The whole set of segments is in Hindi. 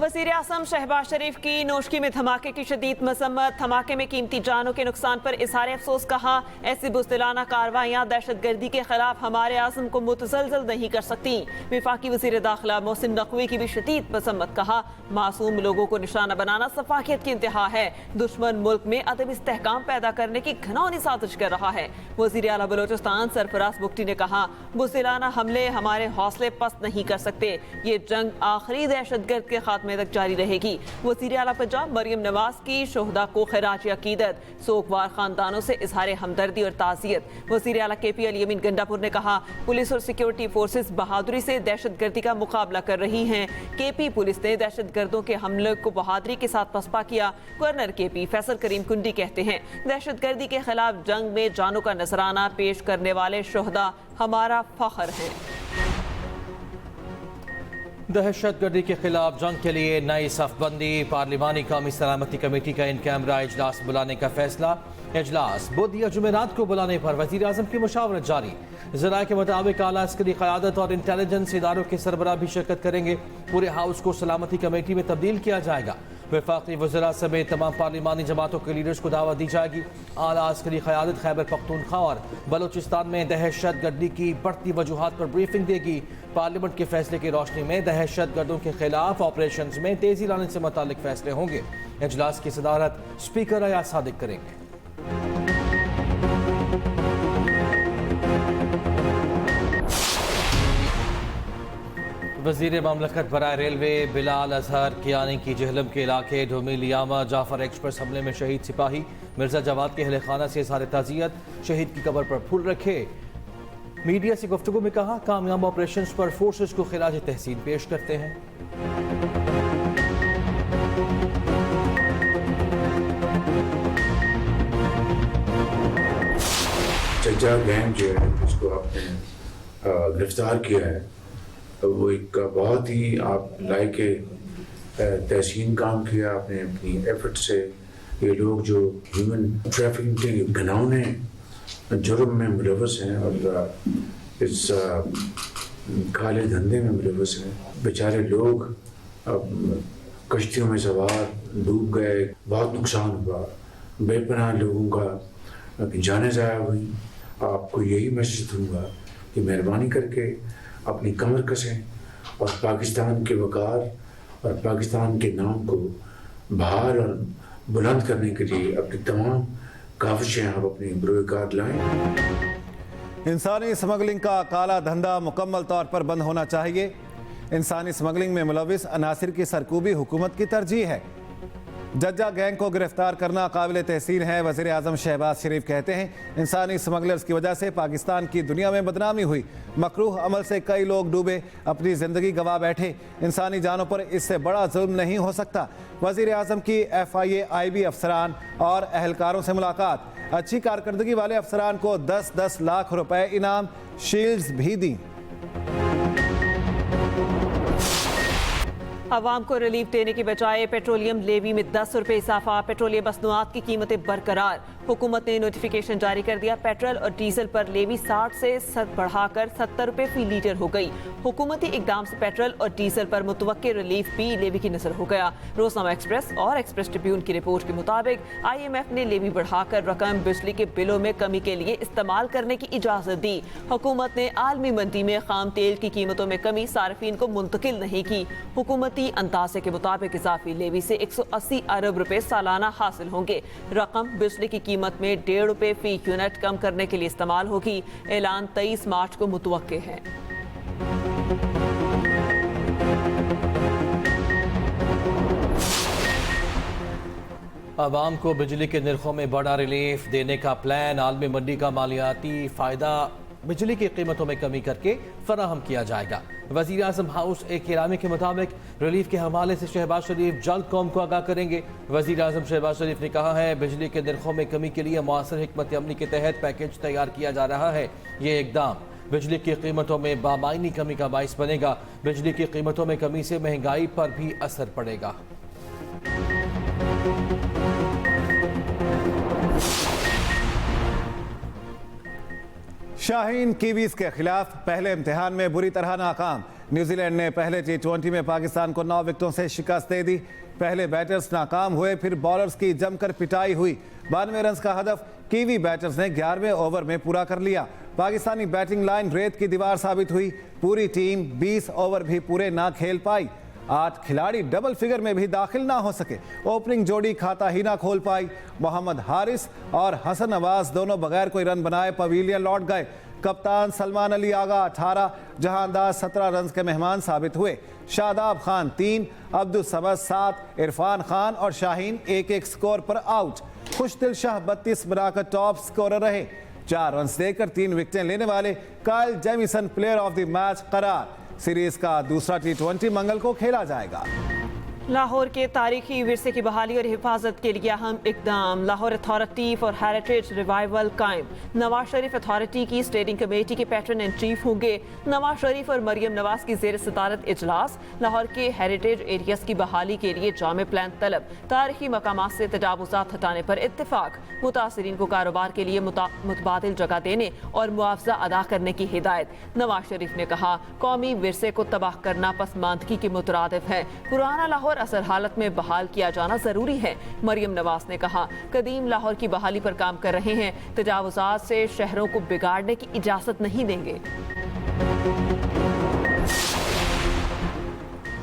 वज़ीर आज़म शहबाज शरीफ की नोशकी में धमाके की शदीद मजम्मत। धमाके में कीमती जानों के नुकसान पर इज़हार अफसोस। कहा, ऐसी बुज़दिलाना कार्रवाइयाँ दहशत गर्दी के खिलाफ हमारे आज़म को मुतज़लज़ल नहीं कर सकती। वफाकी वज़ीर दाखिला मोहसिन नकवी की भी शदीद मजम्मत। कहा, मासूम लोगों को निशाना बनाना सफाकियत की इंतहा है। दुश्मन मुल्क में अदम इस्तेहकाम पैदा करने की घिनौनी साजिश कर रहा है। वज़ीर आला बलोचिस्तान सरफराज बुगटी ने कहा, बुज़दिलाना हमले हमारे हौसले पस्त नहीं कर सकते। ये जंग आखिरी दहशतगर्द के खात्मे तक जारी रहेगी। वज़ीर आला पंजाब मरियम नवाज की शोहदा को खिराज अकीदत। सोगवार खानदानों से इजहार हमदर्दी और ताज़ियत। वज़ीर आला KP अली अमीन गंडापुर ने कहा, पुलिस और सिक्योरिटी फोर्सेस बहादुरी से दहशतगर्दी का मुकाबला कर रही हैं। KP पुलिस ने दहशतगर्दों के हमले को बहादुरी के साथ पसपा किया। गवर्नर KP फैसल करीम कुंडी कहते हैं, दहशतगर्दी के खिलाफ जंग में जानों का नजराना पेश करने वाले शोहदा हमारा फख्र है। दहशतगर्दी के खिलाफ जंग के लिए नई सफबंदी। पार्लिमानी कौमी सलामती कमेटी का इन कैमरा इजलास बुलाने का फैसला। इजलास बुध या जुमेरात को बुलाने पर वज़ीर आज़म की मुशावरत जारी। ज़राए के मुताबिक आला अस्करी क़यादत और इंटेलिजेंस इदारों के सरबराह भी शिरकत करेंगे। पूरे हाउस को सलामती कमेटी में तब्दील किया जाएगा। वफाकी वज़रा समेत तमाम पार्लिमानी जमातों के लीडर्स को दावत दी जाएगी। आला अस्करी क़यादत खैबर पख्तूनख्वा और बलोचिस्तान में दहशतगर्दी की बढ़ती वजूहात पर ब्रीफिंग देगी। पार्लियामेंट के फैसले की रोशनी में दहशतगर्दों के खिलाफ ऑपरेशंस में तेजी लाने से मुतालिक फैसले होंगे। इजलास की सदारत स्पीकर अयाज सादिक करेंगे। वज़ीर ममलकत बराए रेलवे बिलाल अजहर कियानी की जहलम के इलाके ढोमी-लियामा जाफर एक्सप्रेस हमले में शहीद सिपाही मिर्जा जवाद के अहले खाना से इज़हार ताज़ियत। शहीद की कब्र पर फूल रखे। मीडिया से गुफ्तगू में कहा, कामयाब ऑपरेशंस पर फोर्सेस को खिराज तहसीन पेश करते हैं। चचा गैंग जो है उसको आपने गिरफ्तार किया है, वो एक बहुत ही आप लायक तहसीन काम किया आपने अपनी एफर्ट से। ये लोग जो ह्यूमन ट्रैफिकिंग के घिनौने जुर्म में मुलव्वस हैं और इस काले धंधे में मुलव्वस हैं, बेचारे लोग कश्तियों में सवार डूब गए, बहुत नुकसान हुआ, बेपनाह लोगों का जाने ज़ाया हुई। आपको यही मैसेज दूंगा कि मेहरबानी करके अपनी कमर कसें और पाकिस्तान के वकार और पाकिस्तान के नाम को बाहर और बुलंद करने के लिए अपनी तमाम काविशें आप अपनी बुरोकार लाएं। इंसानी स्मगलिंग का काला धंधा मुकम्मल तौर पर बंद होना चाहिए। इंसानी स्मगलिंग में मुलविस अनासिर की सरकूबी हुकूमत की तरजीह है। जज्जा गैंग को गिरफ्तार करना काबिल तहसीन है। वज़ीर आज़म शहबाज शरीफ कहते हैं, इंसानी स्मगलर्स की वजह से पाकिस्तान की दुनिया में बदनामी हुई। मकरूह अमल से कई लोग डूबे, अपनी ज़िंदगी गंवा बैठे। इंसानी जानों पर इससे बड़ा जुल्म नहीं हो सकता। वज़ीर आज़म की FIA IB अफसरान और अहलकारों से मुलाकात। अच्छी कारकर्दगी वाले अफसरान को 10-10 लाख रुपए इनाम, शील्ड्स भी दी। अवाम को रिलीफ देने की बजाय पेट्रोलियम लेवी में 10 रुपये इजाफा। पेट्रोलियम मसनूआत की कीमतें बरकरार। हुकूमत ने नोटिफिकेशन जारी कर दिया। पेट्रोल और डीजल पर लेवी 60 से बढ़ाकर 70 रुपये फी लीटर हो गई। हुकूमती इकदाम से पेट्रोल और डीजल पर मुतवक्किल रिलीफ भी लेवी की नजर हो गया। रोजनामा एक्सप्रेस और एक्सप्रेस ट्रिब्यून की रिपोर्ट के मुताबिक IMF ने लेवी बढ़ाकर रकम बिजली के बिलों में कमी के लिए इस्तेमाल करने की इजाजत दी। हुकूमत ने आलमी मंडी में खाम तेल की कीमतों में कमी सार्फिन को मुंतकिल नहीं की। हुकूमती अंदाजे के मुताबिक इजाफी लेवी से 180 अरब रुपए सालाना हासिल होंगे। रकम बिजली की कीमत में 1.5 रुपए फी यूनिट कम करने के लिए इस्तेमाल होगी। ऐलान 23 मार्च को मुतवक्के है। आवाम को बिजली के निर्खों में बड़ा रिलीफ देने का प्लान। आलमी मंडी का मालियाती फ़ायदा बिजली की कीमतों में कमी करके फराहम किया जाएगा। वज़ीर आज़म हाउस एक इलामे के मुताबिक रिलीफ के हवाले से शहबाज शरीफ जल्द कौम को आगाह करेंगे। वज़ीर आज़म शहबाज शरीफ ने कहा है, बिजली के निर्खों में कमी के लिए मुआसर हिकमत अमली के तहत पैकेज तैयार किया जा रहा है। ये इकदाम बिजली की कीमतों में बामायनी कमी का बाइस बनेगा। बिजली की कीमतों में कमी से महंगाई पर भी असर पड़ेगा। शाहीन कीवीज के खिलाफ पहले इम्तिहान में बुरी तरह नाकाम। न्यूजीलैंड ने पहले T20 में पाकिस्तान को 9 विकेटों से शिकस्त दे दी। पहले बैटर्स नाकाम हुए, फिर बॉलर्स की जमकर पिटाई हुई। 92 रन का हदफ कीवी बैटर्स ने 11वें ओवर में पूरा कर लिया। पाकिस्तानी बैटिंग लाइन रेत की दीवार साबित हुई। पूरी टीम 20 ओवर भी पूरे ना खेल पाई। 8 खिलाड़ी डबल फिगर में भी दाखिल ना हो सके। ओपनिंग जोड़ी खाता ही ना खोल पाई। मोहम्मद हारिस और हसन नवाज दोनों बगैर कोई रन बनाए पवेलियन लौट गए। कप्तान सलमान अली आगा 18, जहांदाज 17 रन के मेहमान साबित हुए। शादाब खान 3, अब्दुल समद 7, इरफान खान और शाहीन 1-1 स्कोर पर आउट। खुशदिल शाह 32 बनाकर टॉप स्कोरर रहे। 4 रन देकर 3 विकेटें लेने वाले Kyle Jameson player of the match करार। सीरीज का दूसरा T20 मंगल को खेला जाएगा। लाहौर के तारीखी विरसे की बहाली और हिफाजत के लिए अहम इकदाम। Lahore authority for heritage revival कायम। नवाज शरीफ अथॉरिटी की स्टेयरिंग कमेटी के पैटर्न इन चीफ होंगे। नवाज शरीफ और मरियम नवाज की जेर सदारत इजलास। लाहौर के हेरिटेज एरियाज की बहाली के लिए जामे प्लान तलब। तारीखी मकामात से तजावुजात हटाने पर इत्तेफाक। मुतासरीन को कारोबार के लिए मुतबादिल जगह देने और मुआवजा अदा करने की हिदायत। नवाज शरीफ ने कहा, कौमी विरसे को तबाह करना पसमानदगी के मुतरादिफ है। पुराना लाहौर असर हालत में बहाल किया जाना जरूरी है। मरियम नवाज ने कहा, कदीम लाहौर की बहाली पर काम कर रहे हैं। तजावुजात से शहरों को बिगाड़ने की इजाजत नहीं देंगे।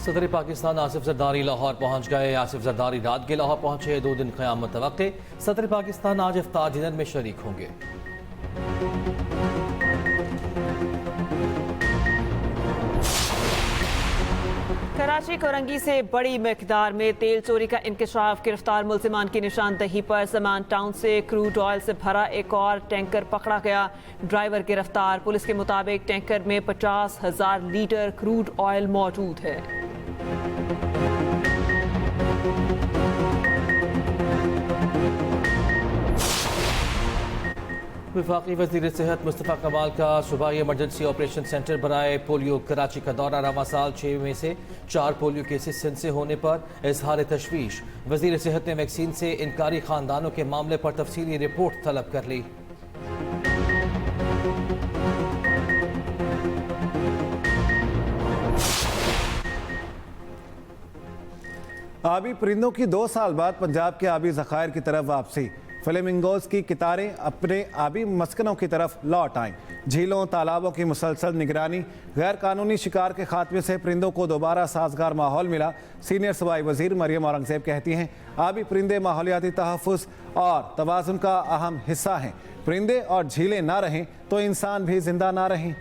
सदर पाकिस्तान आसिफ जरदारी लाहौर पहुंच गए। आसिफ जरदारी रात के लाहौर पहुंचे। 2 दिन क़याम मुतवक्के। सदर पाकिस्तान आज इफ्तार डिनर में शरीक होंगे। कराची कोरंगी से बड़ी मिकदार में तेल चोरी का इंकशाफ। गिरफ्तार मुल्जिमान की निशानदही पर समान टाउन से क्रूड ऑयल से भरा एक और टैंकर पकड़ा गया। ड्राइवर गिरफ्तार। पुलिस के मुताबिक टैंकर में 50,000 लीटर क्रूड ऑयल मौजूद है। वफाकी वज़ीर सेहत मुस्तफ़ा कमाल का सूबाई इमरजेंसी ऑपरेशन सेंटर बनाए। पोलियो कराची का दौरा। रवां साल 6 में से 4 पोलियो केसेस सिंध से होने पर इजहार तशवीश। वज़ीर सेहत ने वैक्सीन से इनकारी खानदानों के मामले पर तफसीली रिपोर्ट तलब कर ली। आबी परिंदों की 2 साल बाद पंजाब के आबी ज़खायर की तरफ वापसी। फ्लेमिंगोज की कितारें अपने आबी मस्कनों की तरफ लौट आईं। झीलों तालाबों की मुसलसल निगरानी। गैर कानूनी शिकार के खात्मे से परिंदों को दोबारा साजगार माहौल मिला। सीनियर सूबाई वजीर मरियम औरंगजेब कहती हैं, आबी परिंदे माहौलियाती तहफ़्फ़ुज़ और तवाज़ुन का अहम हिस्सा हैं। परिंदे और झीलें ना रहें तो इंसान भी जिंदा ना रहें।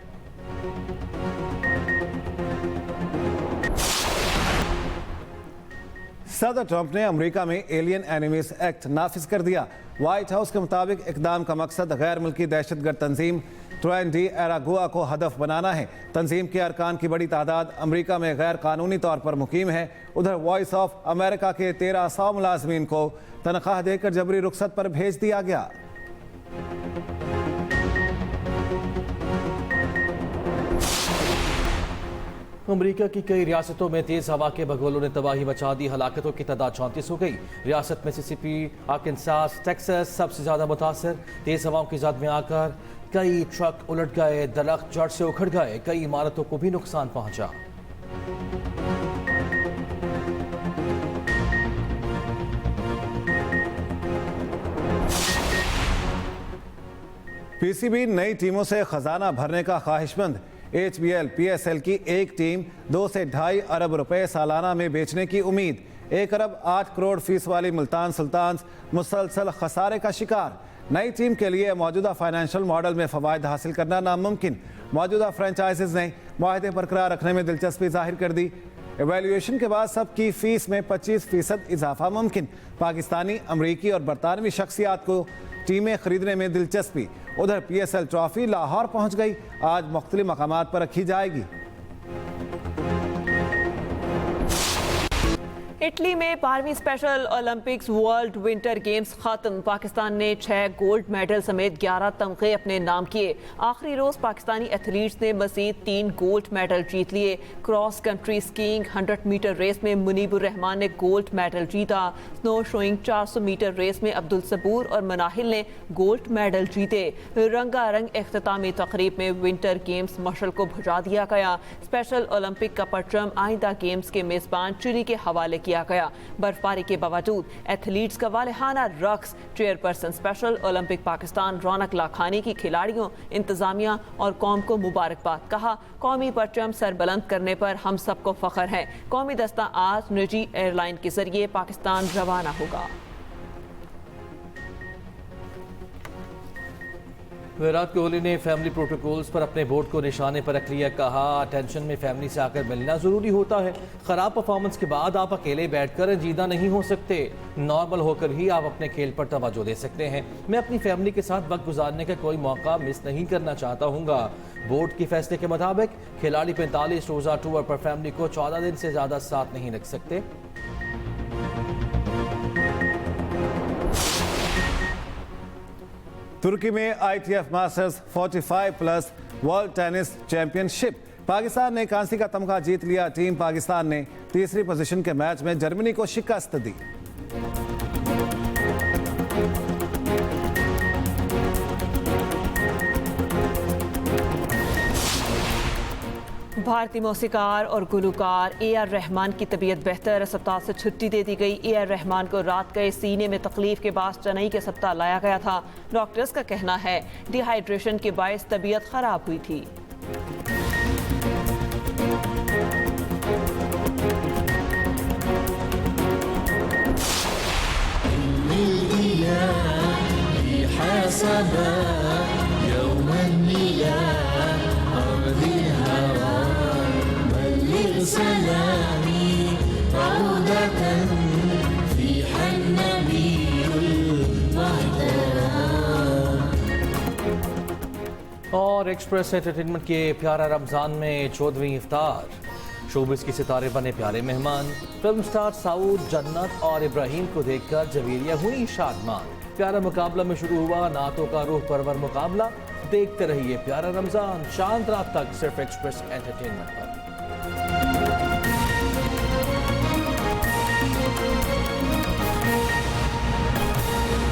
सदर ट्रंप ने अमेरिका में एलियन एनिमीज एक्ट नाफिज कर दिया। व्हाइट हाउस के मुताबिक इकदाम का मकसद गैर मुल्की दहशतगर्द तंजीम ट्रेंडी एरागुआ को हदफ बनाना है। तंजीम के अरकान की बड़ी तादाद अमेरिका में गैर कानूनी तौर पर मुकीम है। उधर वॉइस ऑफ अमेरिका के 1300 मुलाजमीन को तनख्वाह देकर जबरी रुखसत पर भेज दिया गया। अमरीका की कई रियासतों में तेज हवा के बगोलों ने तबाही मचा दी। हलाकतों की तादाद 34 हो गई। रियासत मिसिसिपी, आर्कांसास, टेक्सास सबसे ज्यादा मुतासर। तेज हवाओं की जद में आकर कई ट्रक उलट गए, दरख्त जड़ से उखड़ गए, कई इमारतों को भी नुकसान पहुंचा। पीसीबी नई टीमों से खजाना भरने का ख्वाहिशमंद। HBL PSL की एक टीम 2 से 2.5 अरब रुपए सालाना में बेचने की उम्मीद। 1 अरब 8 करोड़ फीस वाली मुल्तान सुल्तान्स मुसलसल खसारे का शिकार। नई टीम के लिए मौजूदा फाइनेंशियल मॉडल में फ़वाइद हासिल करना नामुमकिन। मौजूदा फ्रेंचाइजीज ने मुआहदे बरकरार रखने में दिलचस्पी जाहिर कर दी। एवेल्यूएशन के बाद सबकी फीस में 25% इजाफा मुमकिन। पाकिस्तानी, अमरीकी और बरतानवी शख्सियात को टीमें खरीदने में दिलचस्पी। उधर PSL ट्रॉफी लाहौर पहुंच गई। आज मुख्तलिफ मकामात पर रखी जाएगी। इटली में 12वीं special Olympics world winter games खत्म। पाकिस्तान ने 6 गोल्ड मेडल समेत 11 तमगे अपने नाम किए। आखिरी रोज पाकिस्तानी एथलीट्स ने मजीद 3 गोल्ड मेडल जीत लिए। Cross country skiing 100 metre race में मुनीबुर रहमान ने गोल्ड मेडल जीता। स्नो शोइंग 400 मीटर रेस में अब्दुल सबूर और मनाहिल ने गोल्ड मेडल जीते। रंगारंग इख्तितामी तकरीब में विंटर गेम्स मशल को भुजा दिया गया। स्पेशल ओलंपिक का परचम आइंदा गेम्स के मेजबान चिली के हवाले किया गया। बर्फबारी के बावजूद एथलीट्स का वालेहाना रक्स। चेयरपर्सन स्पेशल ओलंपिक पाकिस्तान रौनक लाखानी की खिलाड़ियों, इंतजामिया और कौम को मुबारकबाद। कहा, कौमी परचम सरबुलंद करने पर हम सबको फख्र है। कौमी दस्ता आज निजी एयरलाइन के जरिए पाकिस्तान रवाना होगा। विराट कोहली ने फैमिली प्रोटोकॉल्स पर अपने बोर्ड को निशाने पर रख लिया। कहा, टेंशन में फैमिली से आकर मिलना ज़रूरी होता है। ख़राब परफॉर्मेंस के बाद आप अकेले बैठकर रंजीदा नहीं हो सकते। नॉर्मल होकर ही आप अपने खेल पर तवज्जो दे सकते हैं। मैं अपनी फैमिली के साथ वक्त गुजारने का कोई मौका मिस नहीं करना चाहता हूँगा। बोर्ड के फैसले के मुताबिक खिलाड़ी 45 रोज़ा टूर पर फैमिली को 14 दिन से ज़्यादा साथ नहीं रख सकते। तुर्की में ITF masters 45+ world tennis championship. Pakistan ने कांसी का तमगा जीत लिया। टीम पाकिस्तान ने तीसरी पोजीशन के मैच में जर्मनी को शिकस्त दी। भारतीय मौसीकार और गुलूकार AR रहमान की तबीयत बेहतर। अस्पताल से छुट्टी दे दी गई। AR रहमान को रात गए सीने में तकलीफ के बाद चेन्नई के अस्पताल लाया गया था। डॉक्टर्स का कहना है डिहाइड्रेशन के बायस तबीयत खराब हुई थी। और एक्सप्रेस एंटरटेनमेंट के प्यारा रमजान में 14वीं इफ्तार। शोबिस के सितारे बने प्यारे मेहमान। फिल्म स्टार साउद, जन्नत और इब्राहिम को देखकर जवेरिया हुई शादमान। प्यारा मुकाबला में शुरू हुआ नातों का रूह परवर मुकाबला। देखते रहिए प्यारा रमजान, शांत रात तक सिर्फ एक्सप्रेस एंटरटेनमेंट पर।